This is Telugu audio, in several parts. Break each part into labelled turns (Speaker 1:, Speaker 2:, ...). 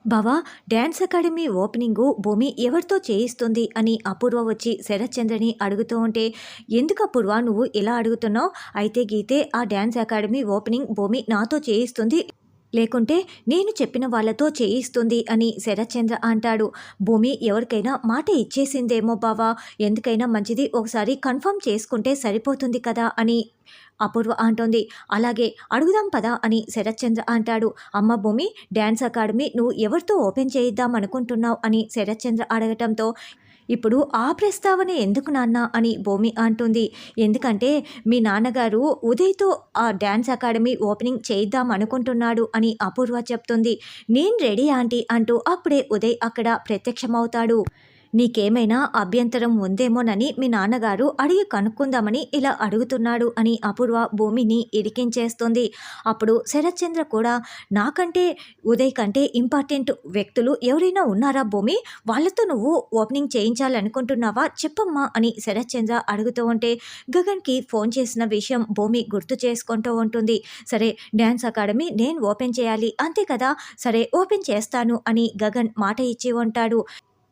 Speaker 1: బావా, డ్యాన్స్ అకాడమీ ఓపెనింగు భూమి ఎవరితో చేయిస్తుంది అని అపూర్వ వచ్చి శరత్చంద్రని అడుగుతూ ఉంటే, ఎందుకు అపూర్వ నువ్వు ఇలా అడుగుతున్నావు? అయితే గీతే ఆ డ్యాన్స్ అకాడమీ ఓపెనింగ్ భూమి నాతో చేయిస్తుంది, లేకుంటే నేను చెప్పిన వాళ్ళతో చేయిస్తుంది అని శరత్చంద్ర అంటాడు. భూమి ఎవరికైనా మాట ఇచ్చేసిందేమో బావా, ఎందుకైనా మంచిది ఒకసారి కన్ఫర్మ్ చేసుకుంటే సరిపోతుంది కదా అని అపూర్వ అంటోంది. అలాగే అడుగుదాం పదా అని శరత్చంద్ర అంటాడు. అమ్మ భూమి, డ్యాన్స్ అకాడమీ నువ్వు ఎవరితో ఓపెన్ చేయిద్దాం అనుకుంటున్నావు అని శరత్చంద్ర అడగటంతో, ఇప్పుడు ఆ ప్రస్తావన ఎందుకు నాన్న అని భూమి అంటుంది. ఎందుకంటే మీ నాన్నగారు ఉదయ్తో ఆ డ్యాన్స్ అకాడమీ ఓపెనింగ్ చేయిద్దాం అనుకుంటున్నాడు అని అపూర్వ చెప్తుంది. నేను రెడీ ఆంటీ అంటూ అప్పుడే ఉదయ్ అక్కడ ప్రత్యక్షమవుతాడు. నీకేమైనా అభ్యంతరం ఉందేమోనని మీ నాన్నగారు అడిగి కనుక్కుందామని ఇలా అడుగుతున్నాడు అని అపూర్వ భూమిని ఇరికించేస్తుంది. అప్పుడు శరత్చంద్ర కూడా, నాకంటే ఉదయ్ కంటే ఇంపార్టెంట్ వ్యక్తులు ఎవరైనా ఉన్నారా భూమి, వాళ్ళతో నువ్వు ఓపెనింగ్ చేయించాలనుకుంటున్నావా చెప్పమ్మా అని శరత్చంద్ర అడుగుతూ ఉంటే, గగన్కి ఫోన్ చేసిన విషయం భూమి గుర్తు చేసుకుంటూ ఉంటుంది. సరే, డ్యాన్స్ అకాడమీ నేను ఓపెన్ చేయాలి అంతే కదా, సరే ఓపెన్ చేస్తాను అని గగన్ మాట ఇచ్చి ఉంటాడు.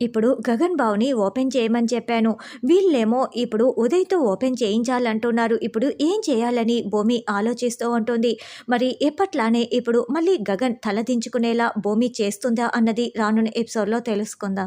Speaker 1: ఇప్పుడు గగన్ బావుని ఓపెన్ చేయమని చెప్పాను, వీళ్ళేమో ఇప్పుడు ఉదయ్తో ఓపెన్ చేయించాలంటున్నారు. ఇప్పుడు ఏం చేయాలని భూమి ఆలోచిస్తూ ఉంటుంది. మరి ఎప్పట్లానే ఇప్పుడు మళ్ళీ గగన్ తలదించుకునేలా భూమి చేస్తుందా అన్నది రానున్న ఎపిసోడ్లో తెలుసుకుందాం.